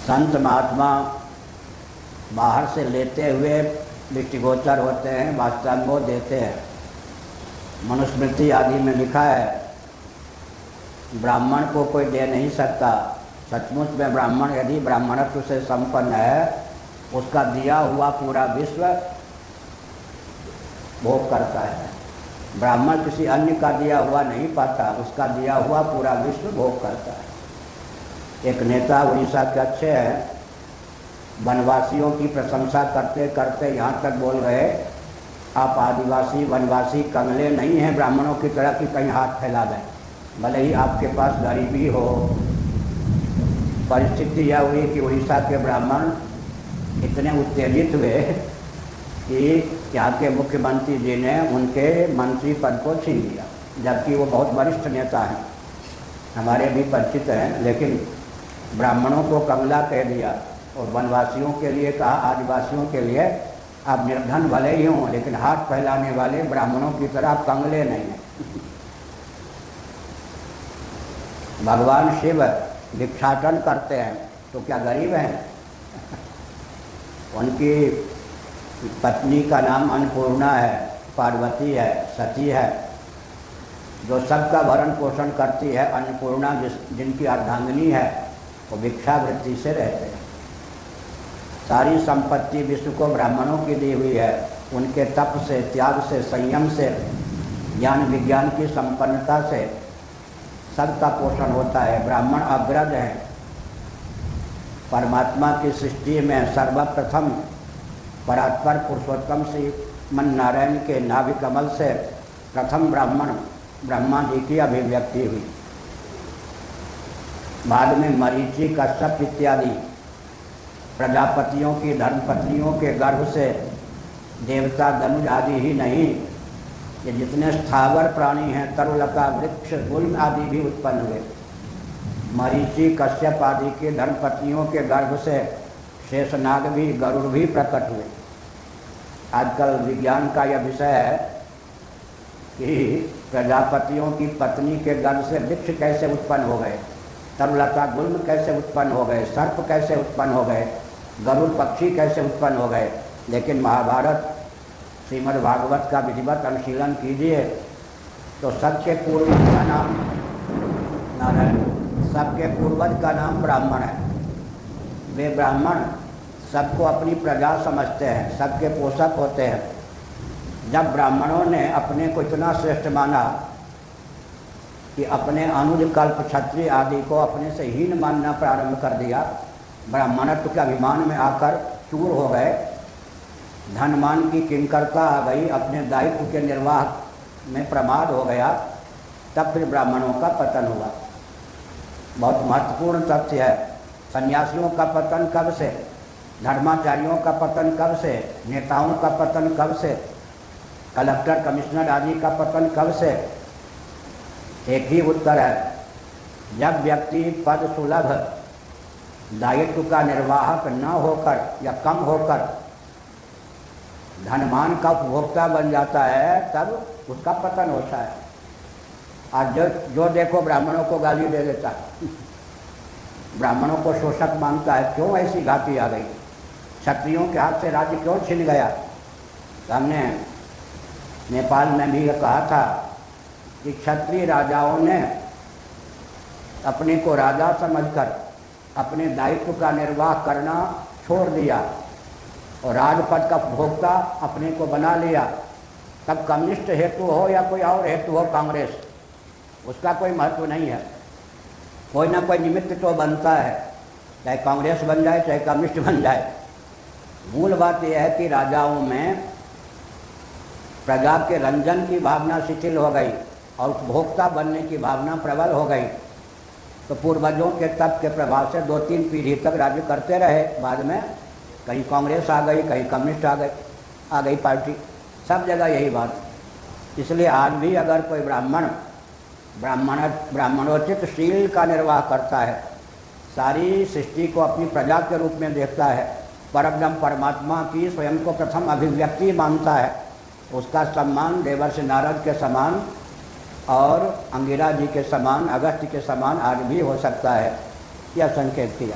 संत महात्मा बाहर से लेते हुए दृष्टिगोचर होते हैं, वास्तव में वो देते हैं। मनुस्मृति आदि में लिखा है ब्राह्मण को कोई दे नहीं सकता। सचमुच में ब्राह्मण यदि ब्राह्मणत्व से संपन्न है, उसका दिया हुआ पूरा विश्व भोग करता है। ब्राह्मण किसी अन्य का दिया हुआ नहीं पाता, उसका दिया हुआ पूरा विश्व भोग करता है। एक नेता उड़ीसा के अच्छे हैं, वनवासियों की प्रशंसा करते करते यहाँ तक बोल गए, आप आदिवासी वनवासी कंगले नहीं हैं ब्राह्मणों की तरह कि कहीं हाथ फैला दें। भले ही आपके पास गरीबी हो। परिस्थिति यह हुई कि उड़ीसा के ब्राह्मण इतने उत्तेजित हुए कि यहाँ के मुख्यमंत्री जी ने उनके मंत्री पद को छीन लिया, जबकि वो बहुत वरिष्ठ नेता हैं, हमारे भी परिचित हैं। लेकिन ब्राह्मणों को कंगला कह दिया और वनवासियों के लिए कहा, आदिवासियों के लिए आप निर्धन भले ही हों, लेकिन हाथ फैलाने वाले ब्राह्मणों की तरह आप कंगले नहीं हैं। भगवान शिव भिक्षाटन करते हैं तो क्या गरीब हैं? उनकी पत्नी का नाम अन्नपूर्णा है, पार्वती है, सती है, जो सबका भरण पोषण करती है। अन्नपूर्णा जिनकी अर्धांगिनी है, वो भिक्षावृत्ति से रहते हैं। सारी संपत्ति विश्व को ब्राह्मणों की दी हुई है। उनके तप से, त्याग से, संयम से, ज्ञान विज्ञान की संपन्नता से सबका पोषण होता है। ब्राह्मण अग्रज हैं। परमात्मा की सृष्टि में सर्वप्रथम परात्पर पुरुषोत्तम श्री मन नारायण के नाभि कमल से प्रथम ब्राह्मण ब्रह्मा जी की अभिव्यक्ति हुई। बाद में मरीचि, कश्यप इत्यादि प्रजापतियों की धर्मपत्नियों के गर्भ से देवता दनुज आदि ही नहीं, ये जितने स्थावर प्राणी हैं, तरुलता, वृक्ष, गुल्म आदि भी उत्पन्न हुए। मरीचि, कश्यप आदि के धर्मपत्नियों के गर्भ से शेषनाग भी, गरुड़ भी प्रकट हुए। आजकल विज्ञान का यह विषय है कि प्रजापतियों की पत्नी के गर्भ से वृक्ष कैसे उत्पन्न हो गए, तरुलता, गुल्म कैसे उत्पन्न हो गए, सर्प कैसे उत्पन्न हो गए, गरुड़ पक्षी कैसे उत्पन्न हो गए। लेकिन महाभारत, श्रीमद् भागवत का विधिवत अनुशीलन कीजिए तो सबके पूर्वज का नाम नारायण, सबके पूर्वज का नाम ब्राह्मण है। वे ब्राह्मण सबको अपनी प्रजा समझते हैं, सबके पोषक होते हैं। जब ब्राह्मणों ने अपने को इतना श्रेष्ठ माना कि अपने अनुज, कल्प, क्षत्रिय आदि को अपने से हीन मानना प्रारंभ कर दिया, ब्राह्मणत्व के अभिमान में आकर चूर हो गए, धनमान की किंकरता आ गई, अपने दायित्व के निर्वाह में प्रमाद हो गया, तब फिर ब्राह्मणों का पतन हुआ। बहुत महत्वपूर्ण तथ्य है। सन्यासियों का पतन कब से, धर्माचार्यों का पतन कब से, नेताओं का पतन कब से, कलेक्टर, कमिश्नर आदि का पतन कब से? एक ही उत्तर है, जब व्यक्ति पद सुलभ, दायित्व का निर्वाहक न होकर या कम होकर धनमान का उपभोक्ता बन जाता है, तब उसका पतन होता है। आज जो देखो ब्राह्मणों को गाली दे देता है, ब्राह्मणों को शोषक मानता है। क्यों ऐसी घाटी आ गई? क्षत्रियों के हाथ से राज्य क्यों छिन गया? हमने नेपाल में भी कहा था कि क्षत्रिय राजाओं ने अपने को राजा समझकर अपने दायित्व का निर्वाह करना छोड़ दिया और राजपद का उपभोक्ता अपने को बना लिया। तब कम्युनिस्ट हेतु हो या कोई और हेतु हो, कांग्रेस, उसका कोई महत्व नहीं है। कोई ना कोई निमित्त तो बनता है, चाहे कांग्रेस बन जाए चाहे कम्युनिस्ट बन जाए। मूल बात यह है कि राजाओं में प्रजा के रंजन की भावना शिथिल हो गई और उपभोक्ता बनने की भावना प्रबल हो गई। तो पूर्वजों के तप के प्रभाव से 2-3 पीढ़ी तक राज्य करते रहे। बाद में कहीं कांग्रेस आ गई, कहीं कम्युनिस्ट आ गई पार्टी, सब जगह यही बात। इसलिए आज भी अगर कोई ब्राह्मणोचित शील का निर्वाह करता है, सारी सृष्टि को अपनी प्रजा के रूप में देखता है, परब्रह्म परमात्मा की स्वयं को प्रथम अभिव्यक्ति मानता है, उसका सम्मान देवर्षि नारद के समान और अंगिरा जी के समान, अगस्त्य के समान आज भी हो सकता है, यह संकेत किया।